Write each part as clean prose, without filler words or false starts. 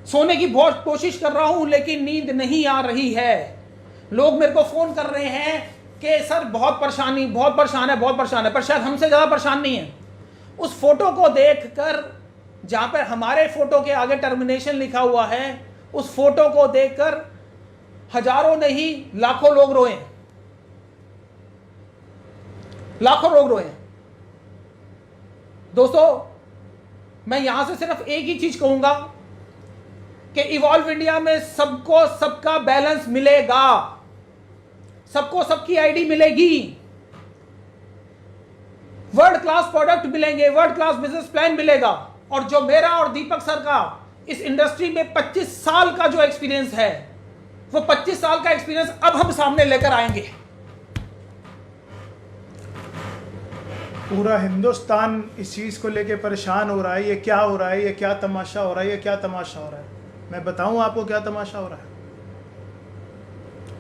सोने की बहुत कोशिश कर रहा हूं लेकिन नींद नहीं आ रही है। लोग मेरे को फोन कर रहे हैं कि सर बहुत परेशान है, पर शायद हमसे ज़्यादा परेशान नहीं है। उस फोटो को देखकर, जहां पर हमारे फोटो के आगे टर्मिनेशन लिखा हुआ है, उस फोटो को देखकर हजारों नहीं लाखों लोग रोए, लाखों लोग रोए। दोस्तों, मैं यहां से सिर्फ एक ही चीज कहूंगा कि इवॉल्व इंडिया में सबको सबका बैलेंस मिलेगा, सबको सबकी आईडी मिलेगी, वर्ल्ड क्लास प्रोडक्ट मिलेंगे, वर्ल्ड क्लास बिजनेस प्लान मिलेगा। और जो मेरा और दीपक सर का इस इंडस्ट्री में 25 साल का जो एक्सपीरियंस है, वो 25 साल का एक्सपीरियंस अब हम सामने लेकर आएंगे। पूरा हिंदुस्तान इस चीज़ को लेके परेशान हो रहा है, ये क्या हो रहा है, ये क्या तमाशा हो रहा है, ये क्या तमाशा हो रहा है। मैं बताऊं आपको क्या तमाशा हो रहा है,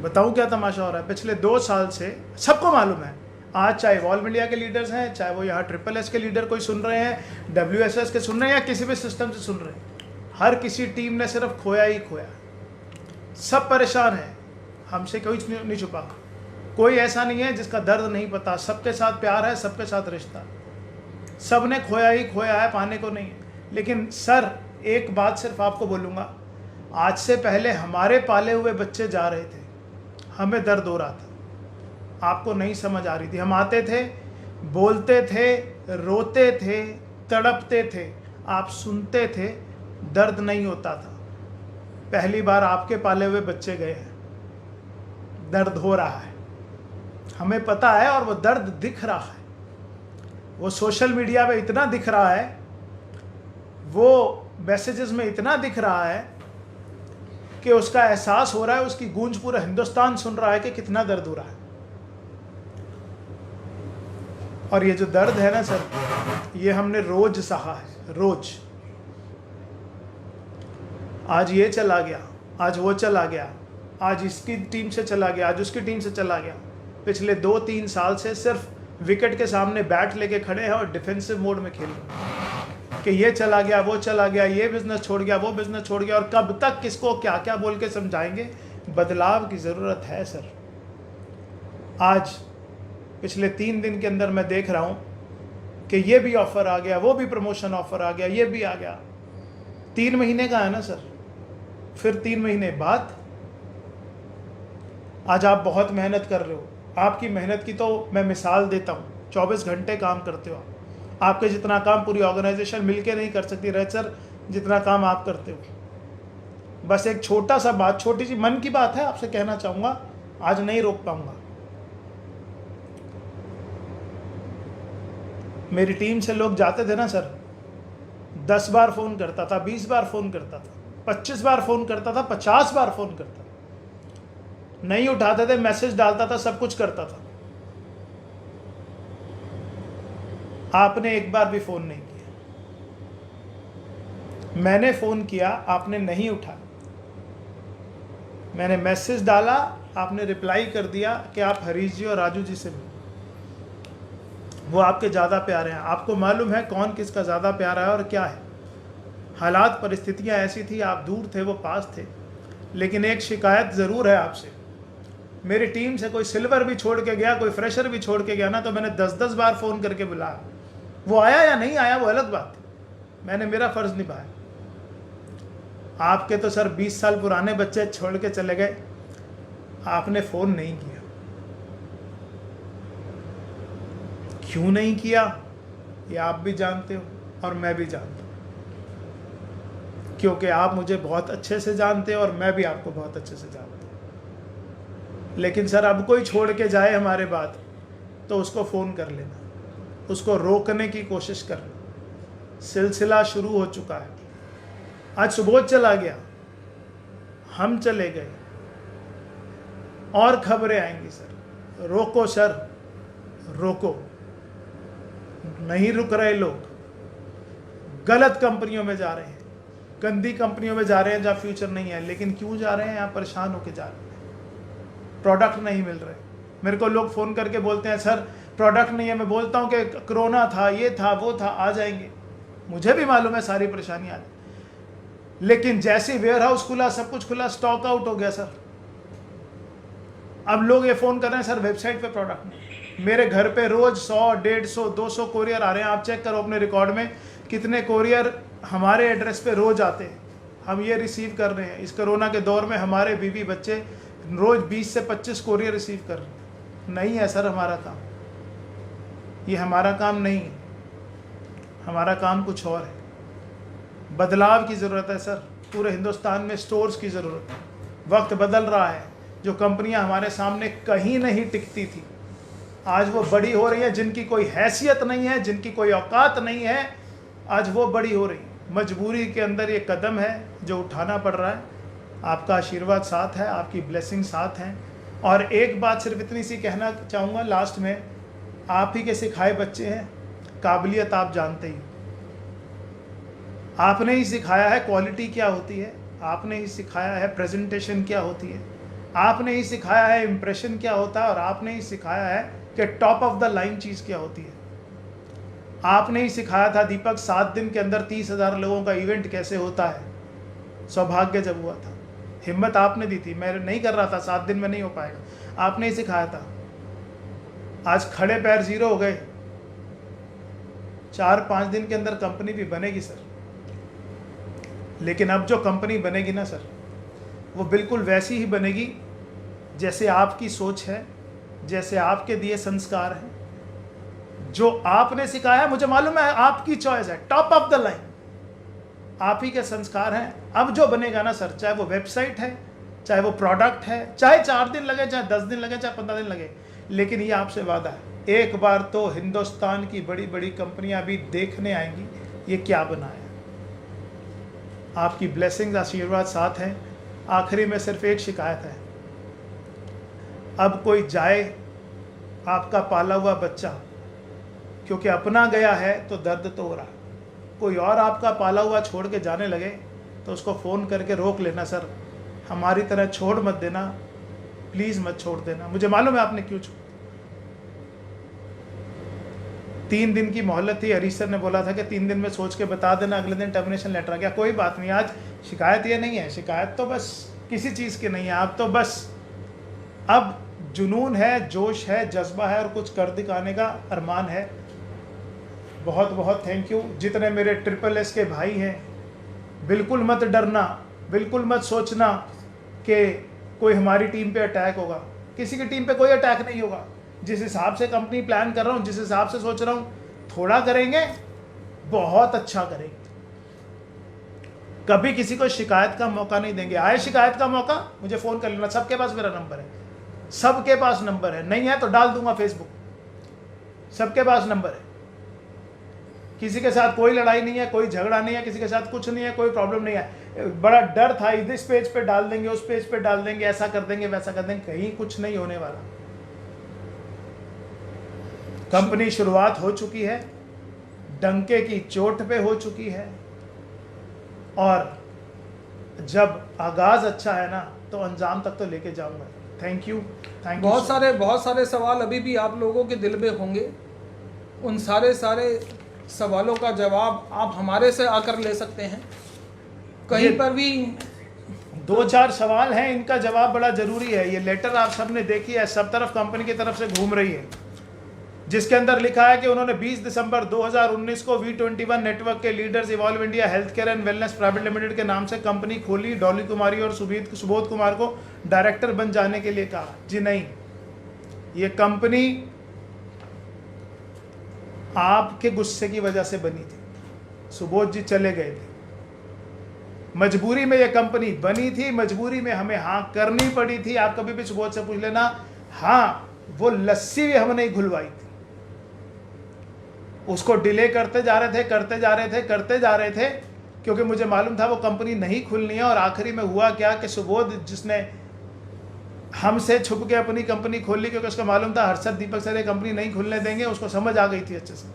बताऊं क्या तमाशा हो रहा है। पिछले 2 साल से सबको मालूम है, आज चाहे इवॉल्व इंडिया के लीडर्स हैं, चाहे वो यहाँ SSS के लीडर कोई सुन रहे हैं, WSS के सुन रहे हैं, या किसी भी सिस्टम से सुन रहे हैं, हर किसी टीम ने सिर्फ खोया ही खोया। सब परेशान हैं, हमसे कोई नहीं छुपा, कोई ऐसा नहीं है जिसका दर्द नहीं पता। सबके साथ प्यार है, सबके साथ रिश्ता, सब ने खोया ही खोया है, पाने को नहीं है। लेकिन सर, एक बात सिर्फ आपको बोलूँगा, आज से पहले हमारे पाले हुए बच्चे जा रहे थे, हमें दर्द हो रहा था, आपको नहीं समझ आ रही थी। हम आते थे, बोलते थे, रोते थे, तड़पते थे, आप सुनते थे, दर्द नहीं होता था। पहली बार आपके पाले हुए बच्चे गए हैं, दर्द हो रहा है, हमें पता है, और वो दर्द दिख रहा है, वो सोशल मीडिया पे इतना दिख रहा है, वो मैसेजेस में इतना दिख रहा है कि उसका एहसास हो रहा है, उसकी गूंज पूरा हिंदुस्तान सुन रहा है कि कितना दर्द हो रहा है। और ये जो दर्द है ना सर, ये हमने रोज सहा है, रोज। आज ये चला गया, आज वो चला गया, आज इसकी टीम से चला गया, आज उसकी टीम से चला गया। पिछले 2-3 साल से सिर्फ विकेट के सामने बैट लेके खड़े हैं और डिफेंसिव मोड में खेल रहे हैं कि ये चला गया, वो चला गया, ये बिजनेस छोड़ गया, वो बिजनेस छोड़ गया। और कब तक किसको क्या क्या बोल के समझाएंगे। बदलाव की ज़रूरत है सर। आज पिछले 3 दिन के अंदर मैं देख रहा हूँ कि ये भी ऑफ़र आ गया, वो भी प्रमोशन ऑफ़र आ गया, ये भी आ गया। 3 महीने का है ना सर, फिर 3 महीने बाद। आज आप बहुत मेहनत कर रहे हो, आपकी मेहनत की तो मैं मिसाल देता हूँ। 24 घंटे काम करते हो, आपके जितना काम पूरी ऑर्गेनाइजेशन मिलके नहीं कर सकती रह सर, जितना काम आप करते हो। बस एक छोटा सा बात, छोटी सी मन की बात है, आपसे कहना चाहूँगा, आज नहीं रोक पाऊँगा। मेरी टीम से लोग जाते थे ना सर, 10 बार फ़ोन करता था, 20 बार फ़ोन करता था, 25 बार फ़ोन करता था, 50 बार फ़ोन करता था, नहीं उठाते थे, मैसेज डालता था, सब कुछ करता था। आपने एक बार भी फ़ोन नहीं किया, मैंने फ़ोन किया, आपने नहीं उठाया। मैंने मैसेज डाला, आपने रिप्लाई कर दिया कि आप हरीश जी और राजू जी से मिलो, वो आपके ज़्यादा प्यारे हैं। आपको मालूम है कौन किसका ज़्यादा प्यारा है और क्या है। हालात परिस्थितियाँ ऐसी थी, आप दूर थे, वो पास थे। लेकिन एक शिकायत ज़रूर है आपसे, मेरी टीम से कोई सिल्वर भी छोड़ के गया, कोई फ्रेशर भी छोड़ के गया ना, तो मैंने 10-10 बार फ़ोन करके बुलाया। वो आया या नहीं आया वो अलग बात, मैंने मेरा फ़र्ज़ निभाया। आपके तो सर 20 साल पुराने बच्चे छोड़ के चले गए, आपने फ़ोन नहीं किया। क्यों नहीं किया ये आप भी जानते हो और मैं भी जानता हूँ, क्योंकि आप मुझे बहुत अच्छे से जानते हो और मैं भी आपको बहुत अच्छे से जानता हूँ। लेकिन सर, अब कोई छोड़ के जाए हमारे बाद तो उसको फ़ोन कर लेना, उसको रोकने की कोशिश करना। सिलसिला शुरू हो चुका है। आज सुबोध चला गया, हम चले गए, और खबरें आएंगी सर। रोको सर, रोको। नहीं रुक रहे लोग, गलत कंपनियों में जा रहे हैं, गंदी कंपनियों में जा रहे हैं जहाँ फ्यूचर नहीं है। लेकिन क्यों जा रहे हैं? यहाँ परेशान होके जा रहे हैं, प्रोडक्ट नहीं मिल रहे। मेरे को लोग फ़ोन करके बोलते हैं सर प्रोडक्ट नहीं है। मैं बोलता हूँ कि कोरोना था, ये था, वो था, आ जाएंगे। मुझे भी मालूम है सारी परेशानी आ जाए, लेकिन जैसे वेयर हाउस खुला, सब कुछ खुला, स्टॉक आउट हो गया सर। अब लोग ये फ़ोन कर रहे हैं, सर वेबसाइट पे प्रोडक्ट नहीं। मेरे घर पे रोज़ 100, 150, 200 कोरियर आ रहे हैं। आप चेक करो अपने रिकॉर्ड में कितने कोरियर हमारे एड्रेस पे रोज़ आते हैं, हम ये रिसीव कर रहे हैं। इस कोरोना के दौर में हमारे बीवी बच्चे रोज़ 20 से 25 कोरियर रिसीव कर रहे हैं। नहीं है सर हमारा काम, ये हमारा काम नहीं है, हमारा काम कुछ और है। बदलाव की ज़रूरत है सर, पूरे हिंदुस्तान में स्टोर्स की ज़रूरत है। वक्त बदल रहा है, जो कंपनियां हमारे सामने कहीं नहीं टिकती थी, आज वो बड़ी हो रही हैं। जिनकी कोई हैसियत नहीं है, जिनकी कोई औकात नहीं है, आज वो बड़ी हो रही हैं। मजबूरी के अंदर ये कदम है जो उठाना पड़ रहा है। आपका आशीर्वाद साथ है, आपकी ब्लेसिंग साथ हैं। और एक बात सिर्फ इतनी सी कहना चाहूँगा लास्ट में, आप ही के सिखाए बच्चे हैं, काबिलियत आप जानते ही, आपने ही सिखाया है क्वालिटी क्या होती है, आपने ही सिखाया है प्रेजेंटेशन क्या होती है, आपने ही सिखाया है इम्प्रेशन क्या होता है, और आपने ही सिखाया है कि टॉप ऑफ द लाइन चीज़ क्या होती है। आपने ही सिखाया था दीपक 7 दिन के अंदर 30,000 लोगों का इवेंट कैसे होता है। सौभाग्य जब हुआ था, हिम्मत आपने दी थी, मैं नहीं कर रहा था, 7 दिन में नहीं हो पाएगा, आपने ही सिखाया था। आज खड़े पैर 0 हो गए, 4-5 दिन के अंदर कंपनी भी बनेगी सर। लेकिन अब जो कंपनी बनेगी ना सर, वो बिल्कुल वैसी ही बनेगी जैसे आपकी सोच है, जैसे आपके दिए संस्कार हैं, जो आपने सिखाया। मुझे मालूम है आपकी चॉइस है, टॉप ऑफ द लाइन आप ही के संस्कार हैं। अब जो बनेगा ना सर, चाहे वो वेबसाइट है, चाहे वो प्रोडक्ट है, चाहे 4 दिन लगे, चाहे 10 दिन लगे, चाहे 15 दिन लगे, लेकिन ये आपसे वादा है, एक बार तो हिंदुस्तान की बड़ी बड़ी कंपनियां भी देखने आएंगी ये क्या बनाया। आपकी ब्लेसिंग्स, आशीर्वाद साथ हैं। आखिरी में सिर्फ एक शिकायत है, अब कोई जाए आपका पाला हुआ बच्चा, क्योंकि अपना गया है तो दर्द तो हो रहा, कोई और आपका पाला हुआ छोड़ के जाने लगे तो उसको फ़ोन करके रोक लेना सर, हमारी तरह छोड़ मत देना, प्लीज़ मत छोड़ देना। मुझे मालूम है आपने क्यों छोड़। 3 दिन की मोहलत थी, हरीश सर ने बोला था कि 3 दिन में सोच के बता देना, अगले दिन टर्मिनेशन लेटर आ गया। कोई बात नहीं, आज शिकायत ये नहीं है, शिकायत तो बस किसी चीज़ की नहीं है। आप तो बस अब जुनून है, जोश है, जज्बा है और कुछ कर दिखाने का अरमान है। बहुत बहुत थैंक यू। जितने मेरे SSS के भाई हैं, बिल्कुल मत डरना, बिल्कुल मत सोचना कि कोई हमारी टीम पे अटैक होगा। किसी की टीम पे कोई अटैक नहीं होगा। जिस हिसाब से कंपनी प्लान कर रहा हूँ, जिस हिसाब से सोच रहा हूँ, थोड़ा करेंगे, बहुत अच्छा करेंगे। कभी किसी को शिकायत का मौका नहीं देंगे। आए शिकायत का मौका, मुझे फ़ोन कर लेना, सबके पास मेरा नंबर है, सबके पास नंबर है, नहीं है तो डाल दूंगा फेसबुक, सबके पास नंबर है। किसी के साथ कोई लड़ाई नहीं है, कोई झगड़ा नहीं है, किसी के साथ कुछ नहीं है, कोई प्रॉब्लम नहीं है। बड़ा डर था, इस पेज पे डाल देंगे, उस पेज पे डाल देंगे, ऐसा कर देंगे, वैसा कर देंगे, कहीं कुछ नहीं होने वाला। कंपनी शुरुआत हो चुकी है, डंके की चोट पे हो चुकी है, और जब आगाज अच्छा है ना तो अंजाम तक तो लेके जाऊंगा। Thank you, thank you. बहुत सारे सवाल अभी भी आप लोगों के दिल में होंगे। उन सारे सवालों का जवाब आप हमारे से आकर ले सकते हैं। कहीं पर भी 2-4 सवाल हैं, इनका जवाब बड़ा ज़रूरी है। ये लेटर आप सबने देखी है, सब तरफ कंपनी की तरफ से घूम रही है, जिसके अंदर लिखा है कि उन्होंने 20 दिसंबर 2019 को V21 नेटवर्क के leaders evolve India health care and wellness private limited के नाम से कंपनी खोली। डॉली कुमारी और सुबोध कुमार को डायरेक्टर बन जाने के लिए कहा। जी नहीं, ये कंपनी आपके गुस्से की वजह से बनी थी। सुबोध जी चले गए थे, मजबूरी में ये कंपनी बनी थी, मजबूरी में हमें हाँ करनी पड़ी थी। आप कभी भी सुबोध से पूछ लेना, हाँ वो लस्सी भी हमने ही घुलवाई थी। उसको डिले करते जा रहे थे, क्योंकि मुझे मालूम था वो कंपनी नहीं खुलनी है। और आखिरी में हुआ क्या कि सुबोध, जिसने हमसे छुप के अपनी कंपनी खोल ली, क्योंकि उसको मालूम था हर्षद दीपक सर ये कंपनी नहीं खुलने देंगे, उसको समझ आ गई थी अच्छे से,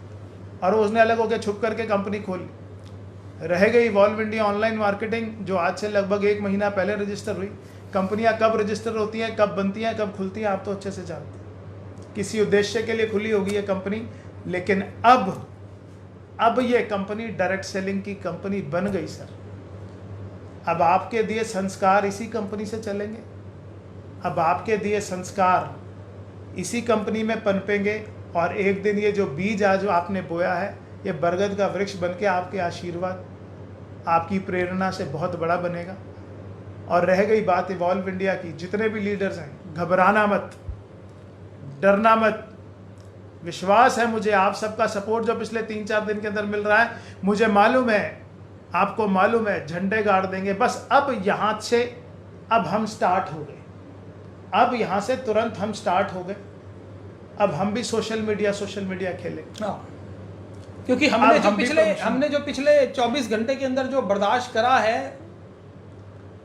और उसने अलग होकर छुप करके कंपनी खोल ली। रह गई इवॉल्व इंडिया ऑनलाइन मार्केटिंग, जो आज से लगभग 1 महीना पहले रजिस्टर हुई। कंपनियां कब रजिस्टर होती हैं, कब बनती हैं, कब खुलती हैं, आप तो अच्छे से जानते हैं। किसी उद्देश्य के लिए खुली होगी ये कंपनी, लेकिन अब ये कंपनी डायरेक्ट सेलिंग की कंपनी बन गई सर। अब आपके दिए संस्कार इसी कंपनी से चलेंगे, अब आपके दिए संस्कार इसी कंपनी में पनपेंगे, और एक दिन ये जो बीज आज आपने बोया है ये बरगद का वृक्ष बन के आपके आशीर्वाद, आपकी प्रेरणा से बहुत बड़ा बनेगा। और रह गई बात इवॉल्व इंडिया की, जितने भी लीडर्स हैं, घबराना मत, डरना मत। विश्वास है मुझे आप सबका सपोर्ट जो पिछले 3-4 दिन के अंदर मिल रहा है, मुझे मालूम है, आपको मालूम है, झंडे गाड़ देंगे। बस अब यहाँ से अब हम स्टार्ट हो गए, अब यहाँ से तुरंत हम स्टार्ट हो गए। अब हम भी सोशल मीडिया खेलें। हाँ, क्योंकि हमने जो पिछले 24 घंटे के अंदर जो बर्दाश्त करा है,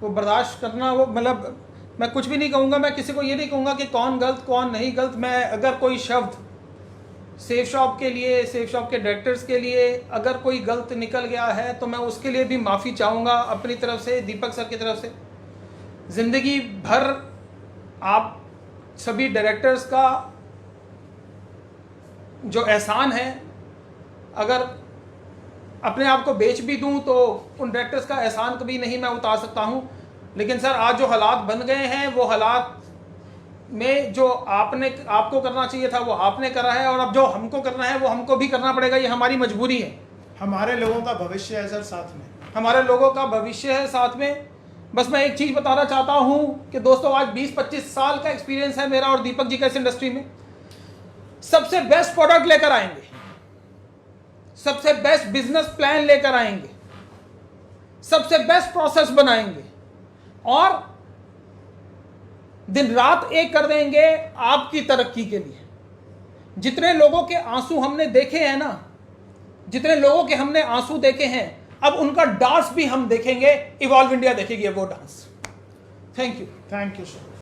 वो बर्दाश्त करना, वो मतलब मैं कुछ भी नहीं कहूँगा, मैं किसी को ये नहीं कहूँगा कि कौन गलत कौन नहीं गलत। मैं अगर कोई शब्द सेफ शॉप के लिए, सेफ शॉप के डायरेक्टर्स के लिए अगर कोई गलत निकल गया है तो मैं उसके लिए भी माफ़ी चाहूँगा अपनी तरफ से, दीपक सर की तरफ से। ज़िंदगी भर आप सभी डायरेक्टर्स का जो एहसान है, अगर अपने आप को बेच भी दूं तो उन डायरेक्टर्स का एहसान कभी नहीं मैं उतार सकता हूं। लेकिन सर आज जो हालात बन गए हैं, वो हालात में जो आपको करना चाहिए था वो आपने करा है, और अब जो हमको करना है वो हमको भी करना पड़ेगा। ये हमारी मजबूरी है। हमारे लोगों का भविष्य है सर साथ में, हमारे लोगों का भविष्य है साथ में। बस मैं एक चीज़ बताना चाहता हूँ कि दोस्तों आज 20-25 साल का एक्सपीरियंस है मेरा और दीपक जी का इस इंडस्ट्री में। सबसे बेस्ट प्रोडक्ट लेकर आएंगे, सबसे बेस्ट बिजनेस प्लान लेकर आएंगे, सबसे बेस्ट प्रोसेस बनाएंगे और दिन रात एक कर देंगे आपकी तरक्की के लिए। जितने लोगों के आंसू हमने देखे हैं ना, जितने लोगों के हमने आंसू देखे हैं, अब उनका डांस भी हम देखेंगे। इवॉल्व इंडिया देखेगी वो डांस। Thank you sir.